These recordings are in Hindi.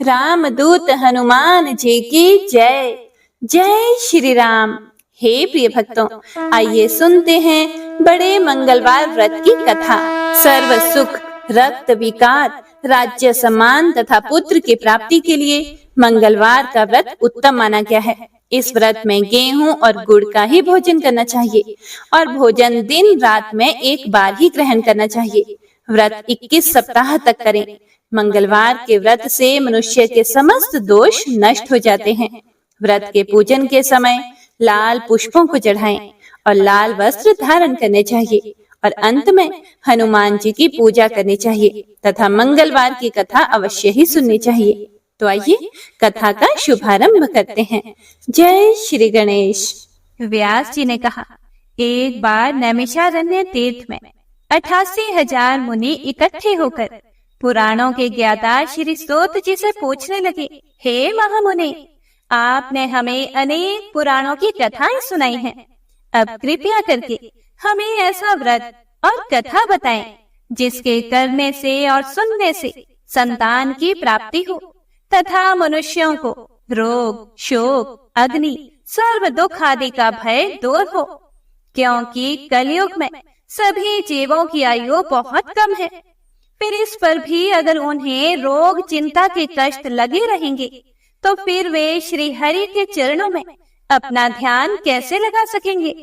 रामदूत हनुमान जी की जय। जय श्री राम। हे प्रिय भक्तों, आइए सुनते हैं बड़े मंगलवार व्रत की कथा। सर्व सुख, रक्त विकार, राज्य सम्मान तथा पुत्र की प्राप्ति के लिए मंगलवार का व्रत उत्तम माना गया है। इस व्रत में गेहूं और गुड़ का ही भोजन करना चाहिए और भोजन दिन रात में एक बार ही ग्रहण करना चाहिए। व्रत 21 सप्ताह तक करें। मंगलवार के व्रत से मनुष्य के समस्त दोष नष्ट हो जाते हैं। व्रत के पूजन के समय लाल पुष्पों को चढ़ाएं और लाल वस्त्र धारण करने चाहिए और अंत में हनुमान जी की पूजा करनी चाहिए तथा मंगलवार की कथा अवश्य ही सुननी चाहिए। तो आइए कथा का शुभारंभ करते हैं। जय श्री गणेश। व्यास जी ने कहा, एक बार नैमिषारण्य तीर्थ में 88,000 मुनि इकट्ठे होकर पुराणों के ज्ञाता श्री सूत जी से पूछने लगे, हे महामुनि, आपने हमें अनेक पुराणों की कथाएं सुनाई हैं। अब कृपया करके हमें ऐसा व्रत और कथा बताएं जिसके करने से और सुनने से संतान की प्राप्ति हो तथा मनुष्यों को रोग, शोक, अग्नि, सर्व दुख आदि का भय दूर हो, क्योंकि कलयुग में सभी जीवों की आयु बहुत कम है। फिर इस पर भी अगर उन्हें रोग, चिंता के कष्ट लगे रहेंगे तो फिर वे श्री हरि के चरणों में अपना ध्यान कैसे लगा सकेंगे।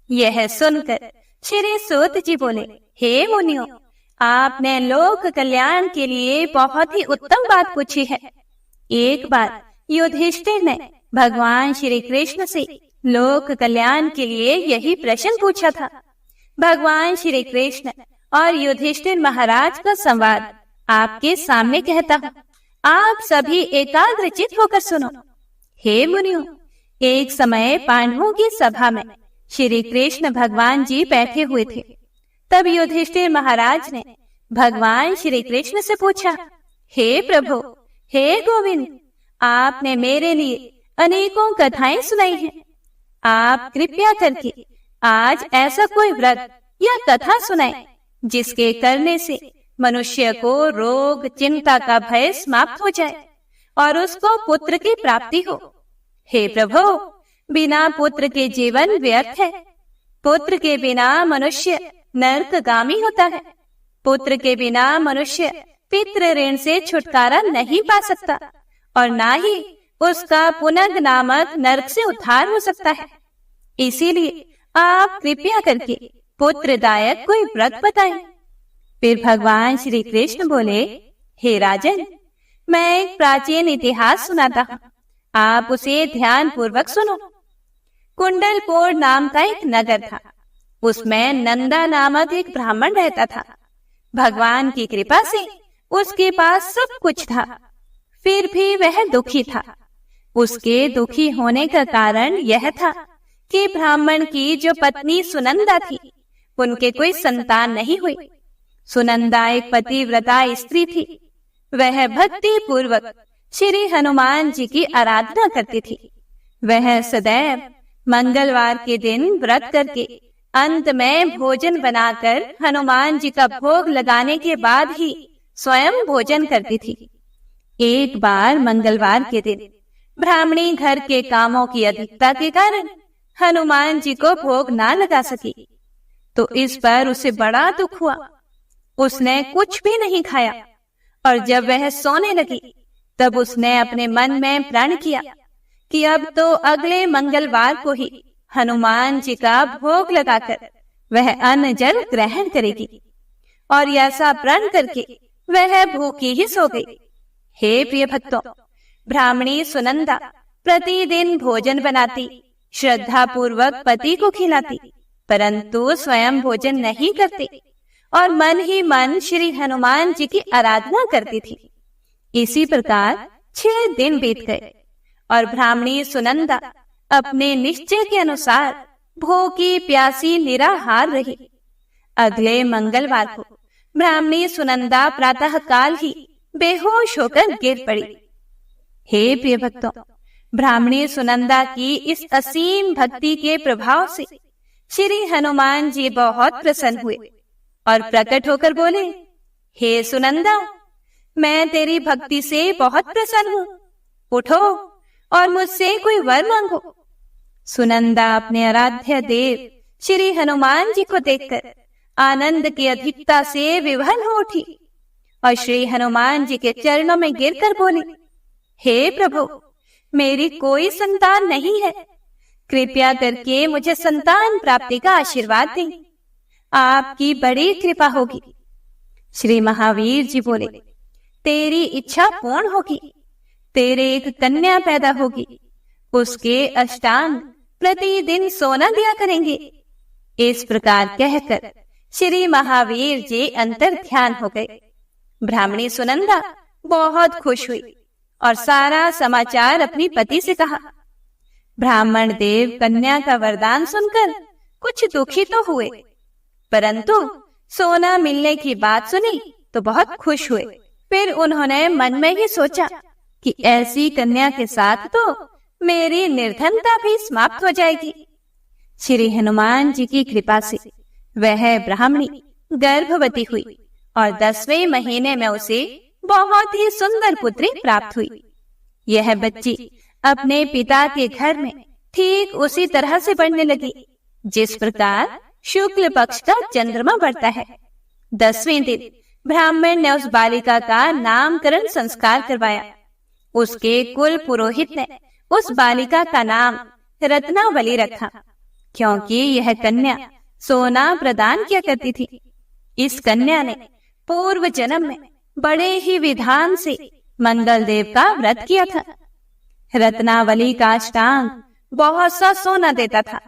यह सुनकर श्री सूत जी बोले, हे मुनियों, आपने लोक कल्याण के लिए बहुत ही उत्तम बात पूछी है। एक बार युधिष्ठिर ने भगवान श्री कृष्ण से लोक कल्याण के लिए यही प्रश्न पूछा था। भगवान श्री कृष्ण और युधिष्ठिर महाराज का संवाद आपके सामने कहता हूँ, आप सभी एकाग्रचित होकर सुनो। हे मुनियों, एक समय पांडवों की सभा में श्री कृष्ण भगवान जी बैठे हुए थे। तब युधिष्ठिर महाराज ने भगवान श्री कृष्ण से पूछा, हे प्रभु, हे गोविंद, आपने मेरे लिए अनेकों कथाएं सुनाई हैं। आप कृपया करके आज ऐसा कोई व्रत या कथा सुनाएं जिसके करने से मनुष्य को रोग, चिंता का भय समाप्त हो जाए और उसको पुत्र की प्राप्ति हो। हे प्रभु, बिना पुत्र के जीवन व्यर्थ है। पुत्र के बिना मनुष्य नरकगामी होता है। पुत्र के बिना मनुष्य पितृ ऋण से छुटकारा नहीं पा सकता और ना ही उसका पुनर्ग नामक नरक से उद्धार हो सकता है। इसीलिए आप कृपया करके पुत्रदायक कोई व्रत बताएं। फिर भगवान श्री कृष्ण बोले, हे राजन, मैं एक प्राचीन इतिहास सुनाता हूँ, आप उसे ध्यान पूर्वक सुनो। कुंडलपुर नाम का एक नगर था। उसमें नंदा नामक एक ब्राह्मण रहता था। भगवान की कृपा से उसके पास सब कुछ था, फिर भी वह दुखी था। उसके दुखी होने का कारण यह था कि ब्राह्मण की जो पत्नी सुनंदा थी, उनके कोई संतान नहीं हुई। सुनंदा एक पतिव्रता स्त्री थी। वह भक्ति पूर्वक श्री हनुमान जी की आराधना करती थी। वह सदैव मंगलवार के दिन व्रत करके अंत में भोजन बनाकर हनुमान जी का भोग लगाने के बाद ही स्वयं भोजन करती थी। एक बार मंगलवार के दिन ब्राह्मणी घर के कामों की अधिकता के कारण हनुमान जी को भोग ना लगा सकी, तो इस पर उसे बड़ा दुख हुआ। उसने कुछ भी नहीं खाया और जब वह सोने लगी तब उसने अपने मन में प्रण किया कि अब तो अगले मंगलवार को ही हनुमान जी का भोग लगाकर वह अन्न जल ग्रहण करेगी। और ऐसा प्रण करके वह भूखी ही सो गई। हे प्रिय भक्तों, ब्राह्मणी सुनंदा प्रतिदिन भोजन बनाती, श्रद्धा पूर्वक पति को खिलाती, परंतु स्वयं भोजन नहीं करती और मन ही मन श्री हनुमान जी की आराधना करती थी। इसी प्रकार 6 दिन बीत गए और ब्राह्मणी सुनंदा अपने निश्चय के अनुसार भूखी प्यासी निराहार रही। अगले मंगलवार को ब्राह्मणी सुनंदा प्रातः काल ही बेहोश होकर गिर पड़ी। हे प्रिय भक्तों, ब्राह्मणी सुनंदा की इस असीम भक्ति के प्रभाव से श्री हनुमान जी बहुत प्रसन्न हुए और प्रकट होकर बोले, हे सुनंदा, मैं तेरी भक्ति से बहुत प्रसन्न हूँ। उठो और मुझसे कोई वर मांगो। सुनंदा अपने आराध्य देव श्री हनुमान जी को देखकर आनंद की अधिकता से विवल हो उठी और श्री हनुमान जी के चरणों में गिरकर बोली, हे प्रभु, मेरी कोई संतान नहीं है, कृपया करके मुझे संतान प्राप्ति का आशीर्वाद दें। आपकी बड़ी कृपा होगी। श्री महावीर जी बोले, तेरी इच्छा पूर्ण होगी। तेरे एक कन्या पैदा होगी, उसके अष्टांग प्रतिदिन सोना दिया करेंगे। इस प्रकार कहकर श्री महावीर जी अंतर ध्यान हो गए। ब्राह्मणी सुनंदा बहुत खुश हुई और सारा समाचार अपनी पति से कहा। ब्राह्मण देव कन्या का वरदान सुनकर कुछ दुखी तो हुए, परंतु सोना मिलने की बात सुनी तो बहुत खुश हुए। फिर उन्होंने मन में ही सोचा कि ऐसी कन्या के साथ तो मेरी निर्धनता भी समाप्त हो जाएगी। श्री हनुमान जी की कृपा से वह ब्राह्मणी गर्भवती हुई और 10वें महीने में उसे बहुत ही सुंदर पुत्री प्राप्त हुई। यह बच्ची अपने पिता के घर में ठीक उसी तरह से बढ़ने लगी जिस प्रकार शुक्ल पक्ष का चंद्रमा बढ़ता है। 10वें दिन ब्राह्मण ने उस बालिका का नामकरण संस्कार करवाया। उसके कुल पुरोहित ने उस बालिका का नाम रत्नावली रखा, क्योंकि यह कन्या सोना प्रदान किया करती थी। इस कन्या ने पूर्व जन्म में बड़े ही विधान से मंगल देव का व्रत किया था। रत्नावली का अष्टांग बहुत सा सोना देता था।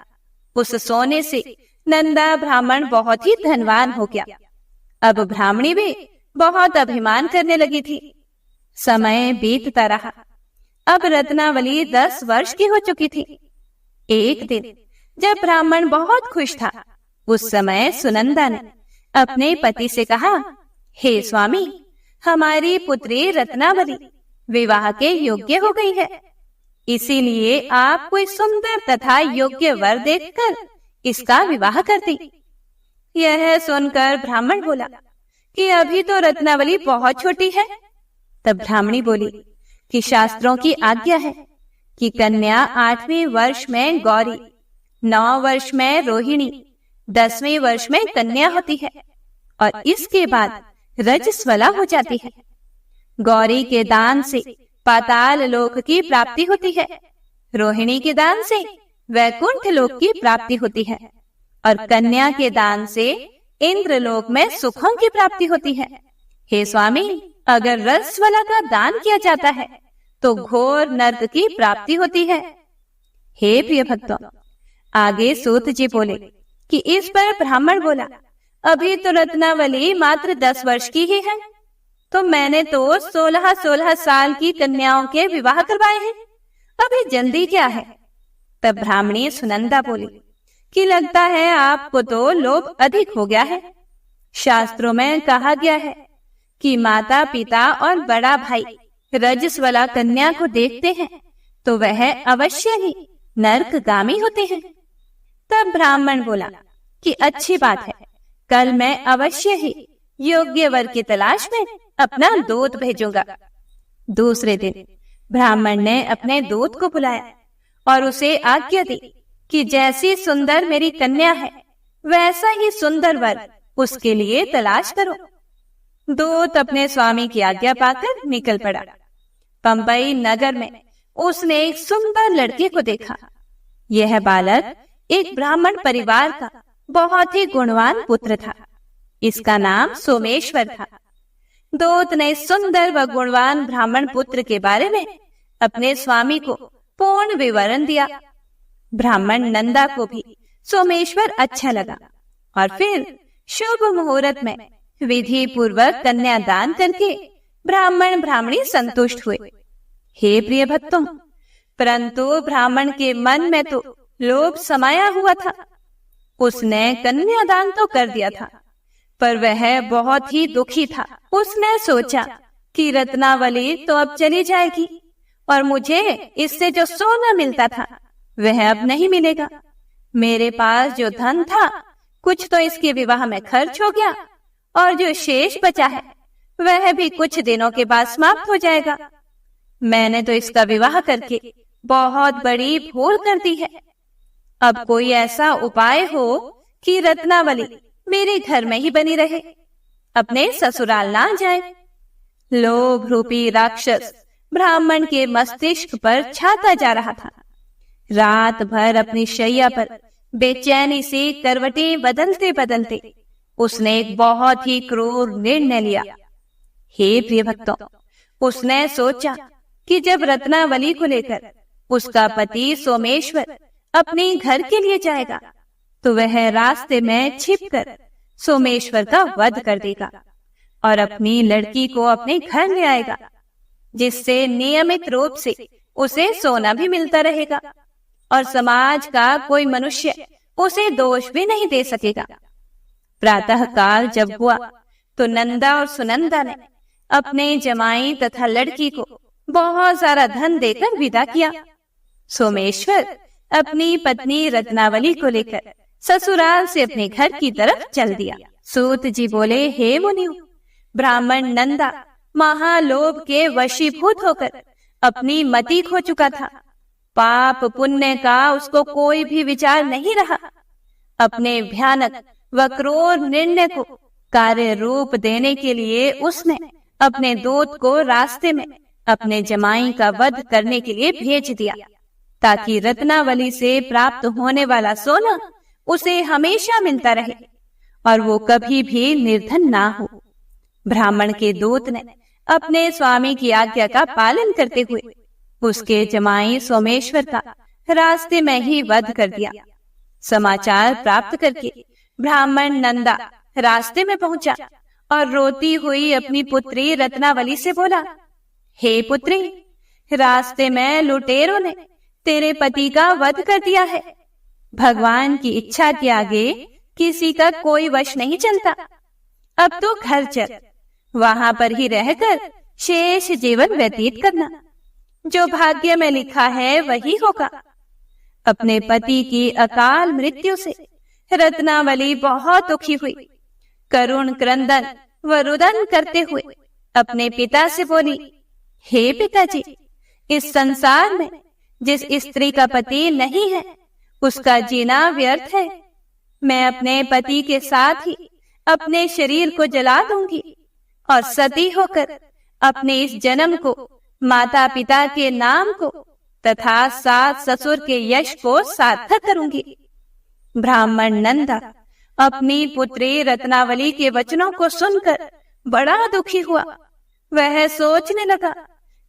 उस सोने से नंदा ब्राह्मण बहुत ही धनवान हो गया। अब ब्राह्मणी भी बहुत अभिमान करने लगी थी। समय बीतता रहा। अब रत्नावली 10 वर्ष की हो चुकी थी। एक दिन जब ब्राह्मण बहुत खुश था, उस समय सुनंदा ने अपने पति से कहा, हे स्वामी, हमारी पुत्री रत्नावली विवाह के योग्य हो गई है, इसीलिए आप कोई सुंदर तथा योग्य वर देखकर इसका विवाह कर दें। यह सुनकर ब्राह्मण बोला कि अभी तो रत्नावली बहुत छोटी है। तब ब्राह्मणी बोली कि शास्त्रों की आज्ञा है कि कन्या 8वें वर्ष में गौरी, 9 वर्ष में रोहिणी, 10वें वर्ष में कन्या होती है और इसके बाद रजस्वला हो जाती है। गौरी के दान से पाताल लोक की प्राप्ति होती है, रोहिणी के दान से वैकुंठ लोक की प्राप्ति होती है और कन्या के दान से इंद्रलोक में सुखों की प्राप्ति होती है। हे स्वामी, अगर रजस्वला का दान किया जाता है तो घोर नरक की प्राप्ति होती है। हे प्रिय भक्तों, आगे सूत जी बोले कि इस पर ब्राह्मण बोला, अभी तो रत्नावली मात्र 10 वर्ष की ही है, तो मैंने तो 16-16 साल की कन्याओं के विवाह करवाए हैं, अभी जल्दी क्या है। तब ब्राह्मणी सुनंदा बोली कि लगता है आपको तो लोभ अधिक हो गया है। शास्त्रों में कहा गया है कि माता पिता और बड़ा भाई रजस्वला कन्या को देखते हैं तो वह अवश्य ही नरकगामी होते हैं। तब ब्राह्मण बोला कि अच्छी बात है, कल मैं अवश्य ही योग्य वर की तलाश में अपना दूत भेजूंगा। दूसरे दिन ब्राह्मण ने अपने दूत को बुलाया और उसे आज्ञा दी कि जैसी सुंदर मेरी कन्या है वैसा ही सुंदर वर उसके लिए तलाश करो। दूत अपने स्वामी की आज्ञा पाकर निकल पड़ा। पंबई नगर में उसने एक सुंदर लड़के को देखा। यह बालक एक ब्राह्मण परिवार का बहुत ही गुणवान पुत्र था। इसका नाम सोमेश्वर था। दूत ने सुंदर व गुणवान ब्राह्मण पुत्र के बारे में अपने स्वामी को पूर्ण विवरण दिया। ब्राह्मण नंदा को भी सोमेश्वर अच्छा लगा और फिर शुभ मुहूर्त में विधि पूर्वक कन्या दान करके ब्राह्मण ब्राह्मणी संतुष्ट हुए। हे प्रिय भक्तों, परंतु ब्राह्मण के मन में तो लोभ समाया हुआ था। उसने कन्यादान तो कर दिया था, पर वह बहुत ही दुखी था। उसने सोचा कि रत्नावली तो अब चली जाएगी और मुझे इससे जो सोना मिलता था वह अब नहीं मिलेगा। मेरे पास जो धन था कुछ तो इसके विवाह में खर्च हो गया और जो शेष बचा है वह भी कुछ दिनों के बाद समाप्त हो जाएगा। मैंने तो इसका विवाह करके बहुत बड़ी भूल कर दी है। अब कोई ऐसा उपाय हो कि रत्नावली मेरे घर में ही बनी रहे, अपने ससुराल ना जाए। लोभ रूपी राक्षस ब्राह्मण के मस्तिष्क पर छाता जा रहा था। रात भर अपनी शैया पर बेचैनी से करवटें बदलते बदलते उसने एक बहुत ही क्रूर निर्णय लिया। हे प्रिय भक्तों, उसने सोचा कि जब रत्नावली को लेकर उसका पति सोमेश्वर अपने घर के लिए जाएगा तो वह रास्ते में छिपकर सोमेश्वर का वध कर देगा और अपनी लड़की को अपने घर ले आएगा, जिससे नियमित रूप से उसे सोना भी मिलता रहेगा और समाज का कोई मनुष्य उसे दोष भी नहीं दे सकेगा। प्रातः काल जब हुआ तो नंदा और सुनंदा ने अपने जमाई तथा लड़की को बहुत सारा धन देकर विदा किया। सोमेश्वर अपनी पत्नी रत्नावली को लेकर ससुराल से अपने घर की तरफ चल दिया। सूत जी बोले, हे मुनियों, ब्राह्मण नंदा महालोभ के वशीभूत होकर अपनी मति खो चुका था। पाप पुण्य का उसको कोई भी विचार नहीं रहा। अपने भयानक व क्रूर निर्णय को कार्य रूप देने के लिए उसने अपने दूत को रास्ते में अपने जमाई का वध करने के लिए भेज दिया, ताकि रत्नावली से प्राप्त होने वाला सोना उसे हमेशा मिलता रहे और वो कभी भी निर्धन ना हो। ब्राह्मण के दूत ने अपने स्वामी की आज्ञा का पालन करते हुए उसके जमाई सोमेश्वर का रास्ते में ही वध कर दिया। समाचार प्राप्त करके ब्राह्मण नंदा रास्ते में पहुंचा और रोती हुई अपनी पुत्री रत्नावली से बोला, हे पुत्री, रास्ते में लुटेरों ने तेरे पति का वध कर दिया है। भगवान की इच्छा के आगे किसी का कोई वश नहीं चलता। अब तो घर चल, वहां पर ही रहकर शेष जीवन व्यतीत करना। जो भाग्य में लिखा है वही होगा। अपने पति की अकाल मृत्यु से रत्नावली बहुत दुखी हुई। करुण क्रंदन व रुदन करते हुए अपने पिता से बोली, हे पिताजी, इस संसार में जिस स्त्री का पति नहीं है उसका जीना व्यर्थ है। मैं अपने पति के साथ ही अपने शरीर को जला दूंगी और सती होकर अपने इस जन्म को, माता पिता के नाम को तथा सास ससुर के यश को सार्थक करूंगी। ब्राह्मण नंदा अपनी पुत्री रत्नावली के वचनों को सुनकर बड़ा दुखी हुआ। वह सोचने लगा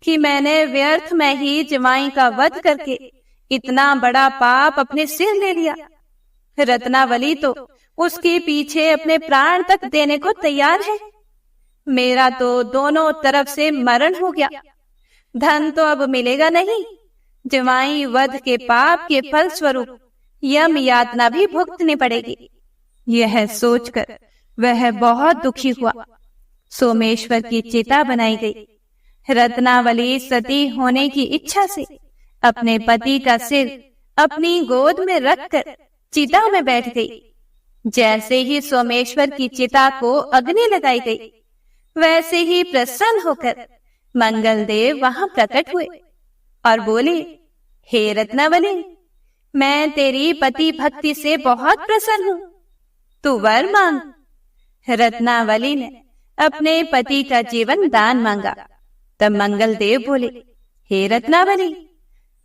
कि मैंने व्यर्थ में ही जमाई का वध करके इतना बड़ा पाप अपने सिर ले लिया। रत्नावली तो उसके पीछे अपने प्राण तक देने को तैयार है। मेरा तो दोनों तरफ से मरण हो गया। धन तो अब मिलेगा नहीं। जमाई वध के पाप के फल स्वरूप यम यातना भी भुगतनी पड़ेगी। यह सोचकर वह बहुत दुखी हुआ। सोमेश्वर की चिता बनाई गई। रत्नावली सती होने की इच्छा से अपने पति का सिर अपनी गोद में रखकर चिता में बैठ गई। जैसे ही सोमेश्वर की चिता को अग्नि लगाई गई, वैसे ही प्रसन्न होकर मंगलदेव वहां प्रकट हुए और बोले, हे रत्नावली, मैं तेरी पति भक्ति से बहुत प्रसन्न हूं, तू वर मांग। रत्नावली ने अपने पति का जीवन दान मांगा। तब मंगलदेव बोले, हे रत्नावली,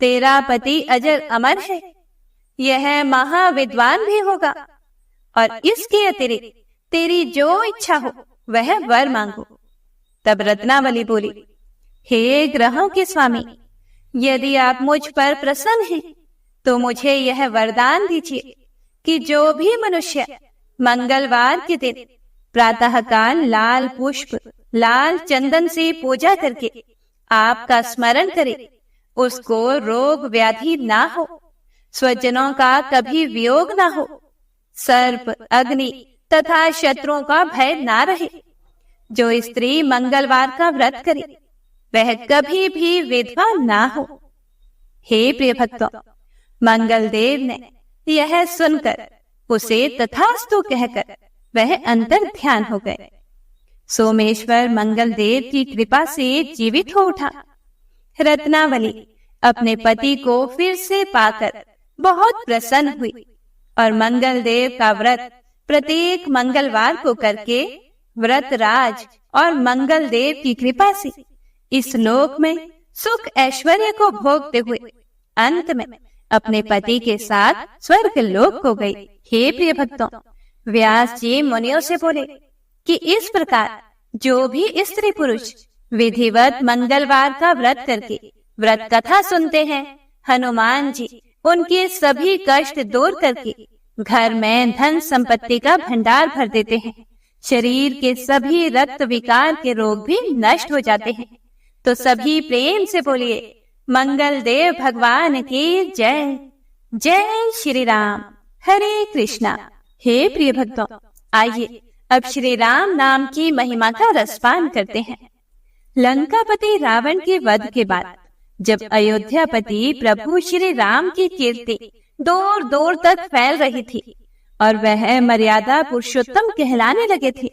तेरा पति अजर अमर है, यह महाविद्वान भी होगा और इसके अतिरिक्त तेरी जो इच्छा हो वह वर मांगो। तब रत्नावली बोली, हे ग्रहों के स्वामी, यदि आप मुझ पर प्रसन्न हैं तो मुझे यह वरदान दीजिए कि जो भी मनुष्य मंगलवार के दिन प्रातःकाल लाल पुष्प, लाल चंदन से पूजा करके आपका स्मरण करे, उसको रोग व्याधि ना हो, स्वजनों का कभी वियोग ना हो, सर्प, अग्नि तथा शत्रुओं का भय ना रहे। जो स्त्री मंगलवार का व्रत करे वह कभी भी विधवा ना हो। हे प्रिय भक्तों, मंगलदेव ने यह सुनकर उसे तथास्तु कहकर वह अंतर ध्यान हो गए। सोमेश्वर मंगल देव की कृपा से जीवित हो उठा। रत्नावली अपने पति को फिर से पाकर बहुत प्रसन्न हुई और मंगल देव का व्रत प्रत्येक मंगलवार को करके व्रतराज और मंगल देव की कृपा से इस लोक में सुख ऐश्वर्य को भोगते हुए अंत में अपने पति के साथ स्वर्ग लोक को गई। हे प्रिय भक्तों, व्यास जी मुनियों से बोले कि इस प्रकार जो भी स्त्री पुरुष विधिवत मंगलवार का व्रत करके व्रत कथा सुनते हैं, हनुमान जी उनके सभी कष्ट दूर करके घर में धन संपत्ति का भंडार भर देते हैं। शरीर के सभी रक्त विकार के रोग भी नष्ट हो जाते हैं। तो सभी प्रेम से बोलिए मंगल देव भगवान की जय। जय श्री राम। हरे कृष्णा। हे प्रिय भक्तों, आइए अब श्री राम नाम की महिमा का रसपान करते हैं। लंकापति रावण के वध के बाद जब अयोध्यापति प्रभु श्री राम की कीर्ति दूर दूर तक फैल रही थी और वह मर्यादा पुरुषोत्तम कहलाने लगे थे,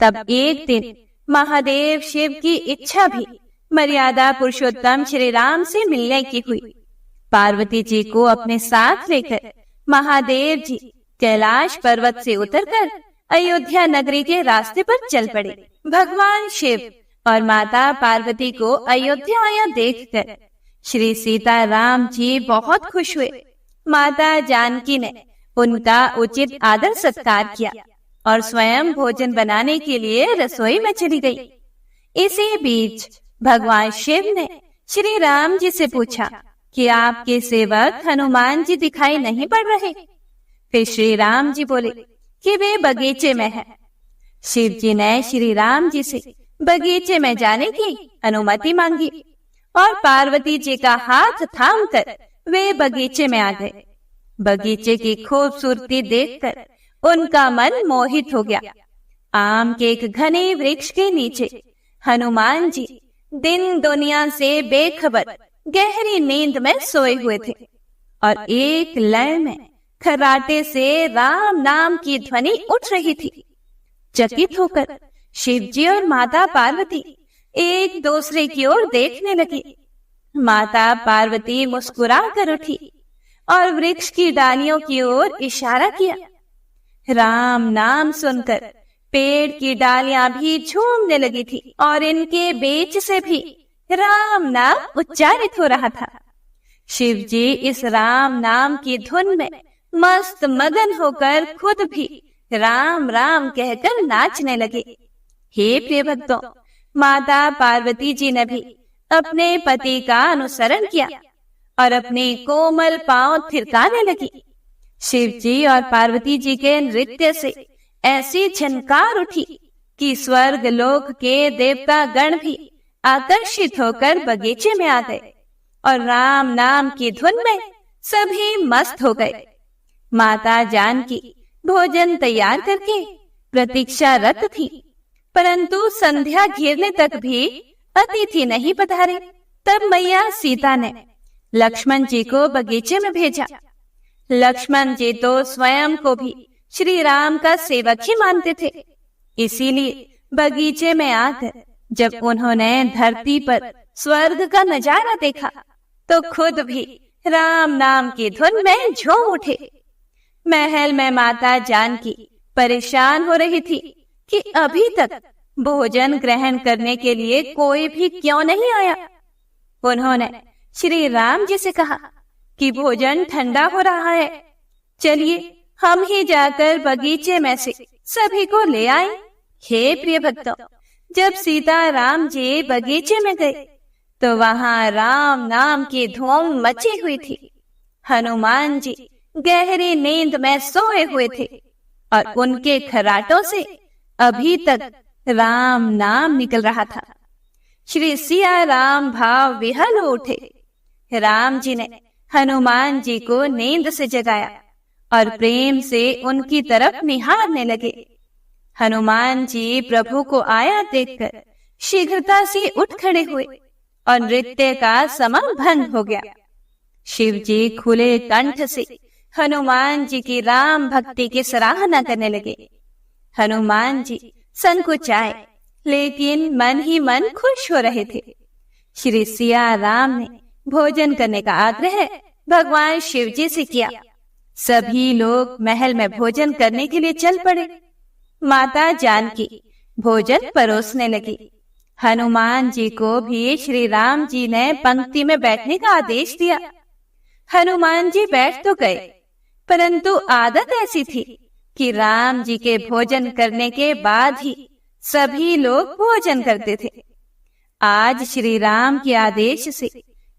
तब एक दिन महादेव शिव की इच्छा भी मर्यादा पुरुषोत्तम श्री राम से मिलने की हुई। पार्वती जी को अपने साथ लेकर महादेव जी कैलाश पर्वत से उतरकर अयोध्या नगरी के रास्ते पर चल पड़े। भगवान शिव और माता पार्वती को अयोध्या आया देखकर श्री सीताराम जी बहुत खुश हुए। माता जानकी ने उनका उचित आदर सत्कार किया और स्वयं भोजन बनाने के लिए रसोई में चली गई। इसी बीच भगवान शिव ने श्री राम जी से पूछा कि आपके सेवक हनुमान जी दिखाई नहीं पड़ रहे। फिर श्री राम जी बोले कि वे बगीचे में हैं। शिव जी ने श्री राम जी से बगीचे में जाने की अनुमति मांगी और पार्वती जी का हाथ थामकर वे बगीचे में आ गए। बगीचे की खूबसूरती देखकर उनका मन मोहित हो गया। आम के एक घने वृक्ष के नीचे हनुमान जी दिन दुनिया से बेखबर गहरी नींद में सोए हुए थे और एक लय में खर्राटे से राम नाम की ध्वनि उठ रही थी। चकित होकर शिव जी और माता पार्वती एक दूसरे की ओर देखने लगे। माता पार्वती मुस्कुरा कर उठी और वृक्ष की डालियों की ओर इशारा किया। राम नाम सुनकर पेड़ की डालियां भी झूमने लगी थी और इनके बीच से भी राम नाम उच्चारित हो रहा था। शिव जी इस राम नाम की धुन में मस्त मगन होकर खुद भी राम राम कहकर नाचने लगे। हे प्रिय भक्तों, माता पार्वती जी ने भी अपने पति का अनुसरण किया और अपने कोमल पांव थिरकाने लगी। शिव जी और पार्वती जी के नृत्य से ऐसी झनकार उठी कि स्वर्ग लोक के देवता गण भी आकर्षित होकर बगीचे में आ गए और राम नाम की धुन में सभी मस्त हो गए। माता जानकी भोजन तैयार करके प्रतीक्षारत थी, परंतु संध्या घिरने तक भी अतिथि नहीं पधारे। तब मैया सीता ने लक्ष्मण जी को बगीचे में भेजा। लक्ष्मण जी तो स्वयं को भी श्री राम का सेवक ही मानते थे, इसीलिए बगीचे में आकर जब उन्होंने धरती पर स्वर्ग का नजारा देखा तो खुद भी राम नाम की धुन में झूम उठे। महल में माता जानकी परेशान हो रही थी कि अभी तक भोजन ग्रहण करने के लिए कोई भी क्यों नहीं आया। उन्होंने श्री राम जी से कहा कि भोजन ठंडा हो रहा है, चलिए हम ही जाकर बगीचे में से सभी को ले आए। हे प्रिय भक्तों, जब सीता राम जी बगीचे में गए तो वहां राम नाम की धूम मची हुई थी। हनुमान जी गहरी नींद में सोए हुए थे और उनके खर्राटों से अभी तक राम नाम निकल रहा था। श्री सिया राम भाव विहल हो उठे। राम जी ने हनुमान जी को नींद से जगाया और प्रेम से उनकी तरफ निहारने लगे। हनुमान जी प्रभु को आया देखकर शीघ्रता से उठ खड़े हुए और नृत्य का समय भंग हो गया। शिव जी खुले कंठ से हनुमान जी की राम भक्ति की सराहना करने लगे। हनुमान जी संकुचाए लेकिन मन ही मन खुश हो रहे थे। श्री सिया राम ने भोजन करने का आग्रह भगवान शिव जी से किया। सभी लोग महल में भोजन करने के लिए चल पड़े। माता जानकी भोजन परोसने लगी। हनुमान जी को भी श्री राम जी ने पंक्ति में बैठने का आदेश दिया। हनुमान जी बैठ तो गए, परंतु आदत ऐसी थी कि राम जी के भोजन करने के बाद ही सभी लोग भोजन करते थे। आज श्री राम के आदेश से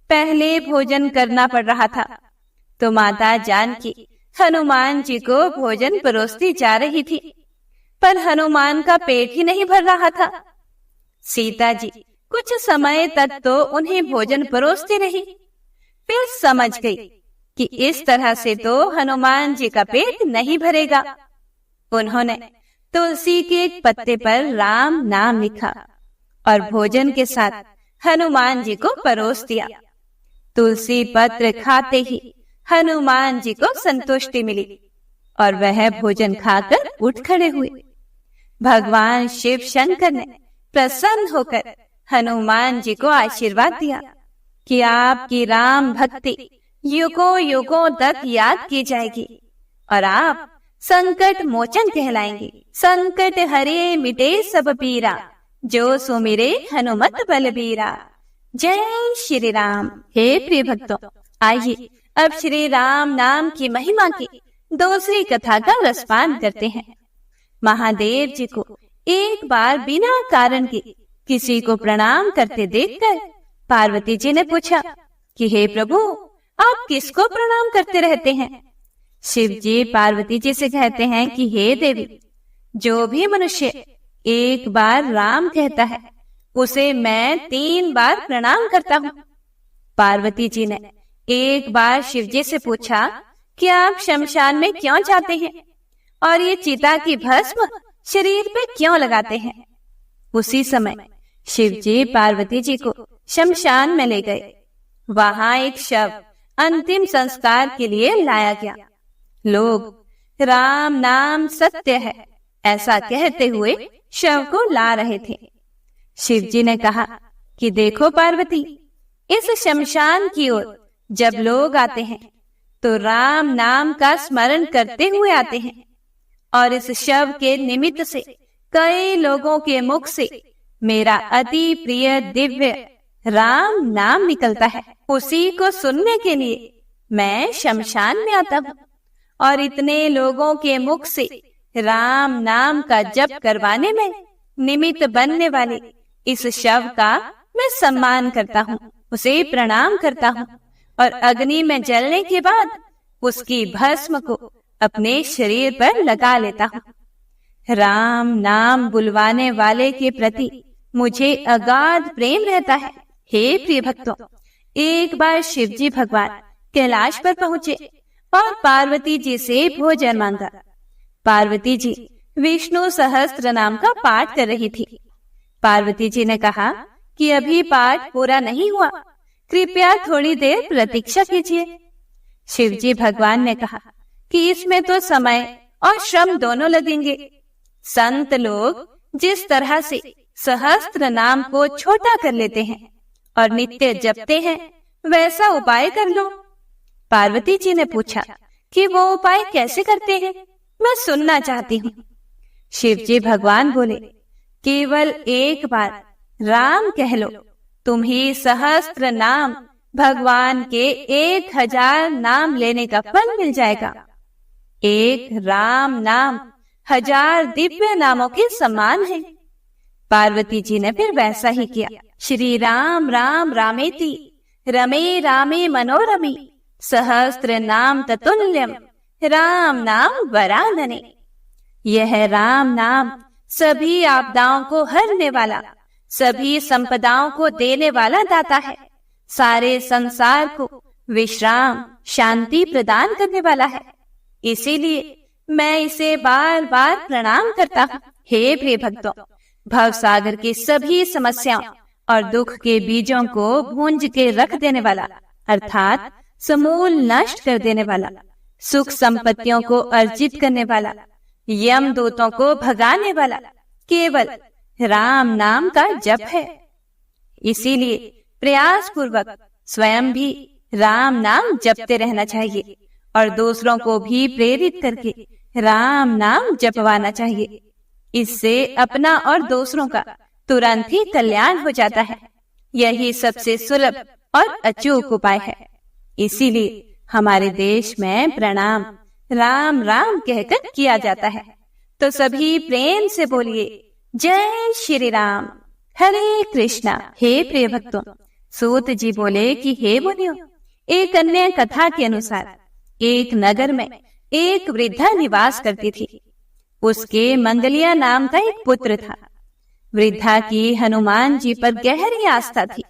पहले भोजन करना पड़ रहा था, तो माता जानकी हनुमान जी को भोजन परोसती जा रही थी, पर हनुमान का पेट ही नहीं भर रहा था। सीता जी कुछ समय तक तो उन्हें भोजन परोसती रही, फिर समझ गई कि इस तरह से तो हनुमान जी का पेट नहीं भरेगा। उन्होंने तुलसी के एक पत्ते पर राम नाम लिखा और भोजन के साथ हनुमान जी को परोस दिया। तुलसी पत्र खाते ही हनुमान जी को संतुष्टि मिली और वह भोजन खाकर उठ खड़े हुए। भगवान शिव शंकर ने प्रसन्न होकर हनुमान जी को आशीर्वाद दिया कि आपकी राम भक्ति युगों युगों तक याद की जाएगी और आप संकट मोचन कहलाएंगे। संकट हरे मिटे सब पीरा, जो सुमिरे हनुमत बलबीरा। जय श्री राम। हे प्रिय भक्तों, आइए अब श्री राम नाम की महिमा की दूसरी कथा का रसपान करते हैं। महादेव जी को एक बार बिना कारण के किसी को प्रणाम करते देखकर पार्वती जी ने पूछा कि हे प्रभु, आप किसको प्रणाम करते रहते हैं? शिव जी पार्वती जी से कहते हैं कि हे देवी, जो भी मनुष्य एक बार राम कहता है उसे मैं 3 बार प्रणाम करता हूँ। पार्वती जी ने एक बार शिव जी से पूछा कि आप शमशान में क्यों जाते हैं और ये चिता की भस्म शरीर पे क्यों लगाते हैं? उसी समय शिव जी पार्वती जी को शमशान में ले गए। वहां एक शव अंतिम संस्कार के लिए लाया गया। लोग राम नाम सत्य है ऐसा कहते हुए शव को ला रहे थे। शिव जी ने कहा कि देखो पार्वती, इस शमशान की ओर जब लोग आते हैं तो राम नाम का स्मरण करते हुए आते हैं और इस शव के निमित्त से कई लोगों के मुख से मेरा अति प्रिय दिव्य राम नाम निकलता है। उसी को सुनने के लिए मैं शमशान में आता हूँ और इतने लोगों के मुख से राम नाम का जप करवाने में निमित्त बनने वाले इस शव का मैं सम्मान करता हूँ, उसे प्रणाम करता हूँ और अग्नि में जलने के बाद उसकी भस्म को अपने शरीर पर लगा लेता हूँ। राम नाम बुलवाने वाले के प्रति मुझे अगाध प्रेम रहता है। हे प्रिय भक्तों, एक बार शिव जी भगवान कैलाश पर पहुँचे और पार्वती जी से भोजन मांगा। पार्वती जी विष्णु सहस्त्र नाम का पाठ कर रही थी। पार्वती जी ने कहा कि अभी पाठ पूरा नहीं हुआ, कृपया थोड़ी देर प्रतीक्षा कीजिए। शिव जी भगवान ने कहा कि इसमें तो समय और श्रम दोनों लगेंगे। संत लोग जिस तरह से सहस्त्र नाम को छोटा कर लेते हैं और नित्य जपते हैं, वैसा उपाय कर लो। पार्वती जी ने पूछा कि वो उपाय कैसे करते हैं, मैं सुनना चाहती हूँ। शिव जी भगवान बोले, केवल एक बार राम कह लो, तुम्हें सहस्त्र नाम भगवान के 1000 नाम लेने का फल मिल जाएगा। एक राम नाम 1000 दिव्य नामों के समान है। पार्वती जी ने फिर वैसा ही किया। श्री राम राम रामेति रमे रामे मनोरमे सहस्त्र नाम ततुल्यम राम नाम वरानने। यह राम नाम सभी आपदाओं को हरने वाला, सभी संपदाओं को देने वाला दाता है। सारे संसार को विश्राम शांति प्रदान करने वाला है। इसीलिए मैं इसे बार बार प्रणाम करता हूँ। हे प्रिय भक्तों, भव सागर की सभी समस्याओं और दुख के बीजों को भूंज के रख देने वाला, अर्थात समूल नष्ट कर देने वाला, सुख संपत्तियों को अर्जित करने वाला, यम दूतों को भगाने वाला केवल राम नाम का जप है। इसीलिए प्रयास पूर्वक स्वयं भी राम नाम जपते रहना चाहिए और दूसरों को भी प्रेरित करके राम नाम जपवाना चाहिए। इससे अपना और दूसरों का तुरंत ही कल्याण हो जाता है। यही सबसे सुलभ और अचूक उपाय है। इसीलिए हमारे देश में प्रणाम राम राम कहकर किया जाता है। तो सभी प्रेम से बोलिए जय श्री राम। हरे कृष्णा। हे प्रिय भक्तों, सूत जी बोले कि हे मुनियों, एक अन्य कथा के अनुसार एक नगर में एक वृद्धा निवास करती थी। उसके मंगलिया नाम का एक पुत्र था। वृद्धा की हनुमान जी पर गहरी आस्था थी।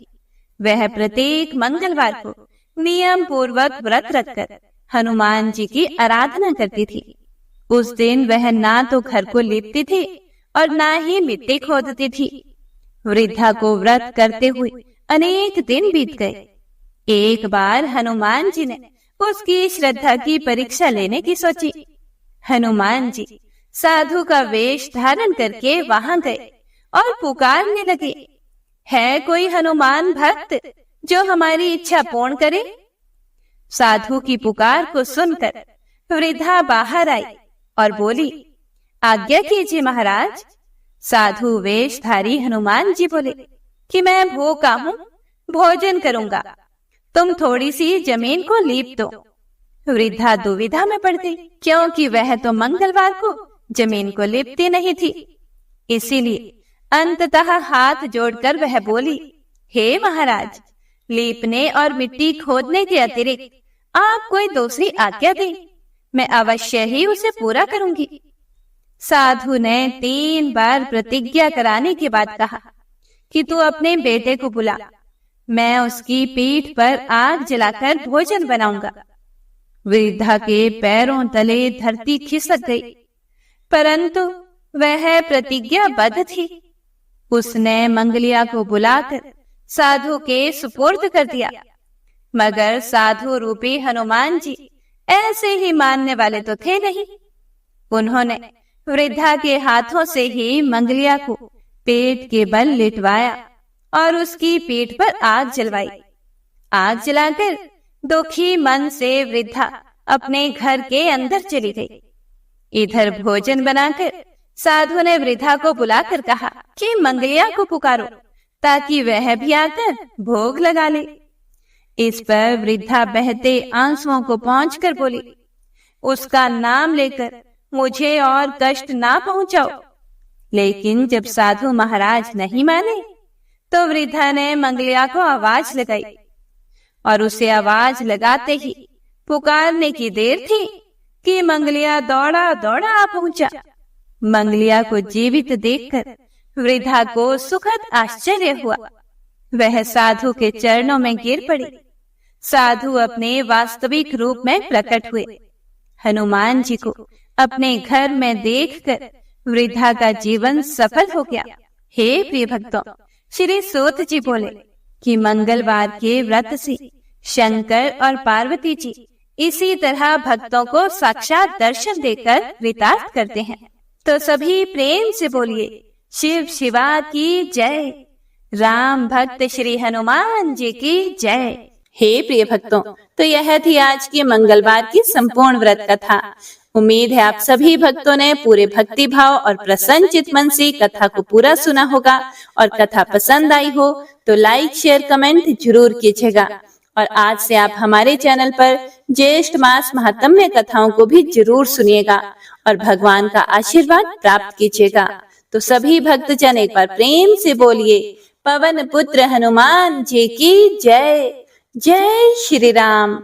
वह प्रत्येक मंगलवार को नियम पूर्वक व्रत रखकर हनुमान जी की आराधना करती थी। उस दिन वह ना तो घर को लीपती थी और ना ही मिट्टी खोदती थी। वृद्धा को व्रत करते हुए अनेक दिन बीत गए। एक बार हनुमान जी ने उसकी श्रद्धा की परीक्षा लेने की सोची। हनुमान जी साधु का वेश धारण करके वहां गए और पुकारने लगे, है कोई हनुमान भक्त जो हमारी इच्छा पूर्ण करे? साधु की पुकार को सुनकर वृद्धा बाहर आई और बोली, आज्ञा कीजिए महाराज। साधु वेशधारी हनुमान जी बोले कि मैं भूखा हूँ, भोजन करूंगा, तुम थोड़ी सी जमीन को लीप दो। वृद्धा दुविधा में पड़ गई, क्योंकि वह तो मंगलवार को जमीन को लीपती नहीं थी। इसीलिए अंततः हाथ जोड़कर वह बोली, हे महाराज, लीपने और मिट्टी खोदने के अतिरिक्त आप कोई दूसरी आज्ञा दें, मैं अवश्य ही उसे पूरा करूंगी। साधु ने 3 बार प्रतिज्ञा कराने के बाद कहा कि तू अपने बेटे को बुला, मैं उसकी पीठ पर आग जलाकर भोजन बनाऊंगा। वृद्धा के पैरों तले धरती खिसक गई, परंतु वह प्रतिज्ञाबद्ध थी। उसने मंगलिया को बुलाकर साधु के सुपुर्द कर दिया। मगर साधु रूपी हनुमान जी ऐसे ही मानने वाले तो थे नहीं। उन्होंने वृद्धा के हाथों से ही मंगलिया को पेट के बल लिटवाया और उसकी पीठ पर आग जलवाई। आग जलाकर दुखी मन से वृद्धा अपने घर के अंदर चली गई। इधर भोजन बनाकर साधु ने वृद्धा को बुलाकर कहा कि मंगलिया को पुकारो ताकि वह भी आकर भोग लगा ले। इस पर वृद्धा बहते आंसुओं को पोंछकर बोली, उसका नाम लेकर मुझे और कष्ट ना पहुंचाओ। लेकिन जब साधु महाराज नहीं माने तो वृद्धा ने मंगलिया को आवाज लगाई और उसे आवाज लगाते ही पुकारने की देर थी कि मंगलिया दौड़ा दौड़ा आ पहुंचा। मंगलिया को जीवित देखकर वृद्धा को सुखद आश्चर्य हुआ। वह साधु के चरणों में गिर पड़ी। साधु अपने वास्तविक रूप में प्रकट हुए। हनुमान जी को अपने घर में देखकर वृद्धा का जीवन सफल हो गया। हे प्रिय भक्तों, श्री सूत जी बोले कि मंगलवार के व्रत से शंकर और पार्वती जी इसी तरह भक्तों को साक्षात दर्शन देकर कृतार्थ करते हैं। तो सभी प्रेम से बोलिए शिव शिवा की जय, राम भक्त श्री हनुमान जी की जय। हे प्रिय भक्तों, तो यह थी आज की मंगलवार की संपूर्ण व्रत कथा। उम्मीद है आप सभी भक्तों ने पूरे भक्ति भाव और प्रसन्न चित मन से कथा को पूरा सुना होगा और कथा पसंद आई हो तो लाइक शेयर कमेंट जरूर कीजिएगा। और आज से आप हमारे चैनल पर ज्येष्ठ मास महात्म्य कथाओं को भी जरूर सुनिएगा और भगवान का आशीर्वाद प्राप्त कीजिएगा। तो सभी भक्तजन एक बार प्रेम से बोलिए पवन पुत्र हनुमान जी की जय। जय श्री राम।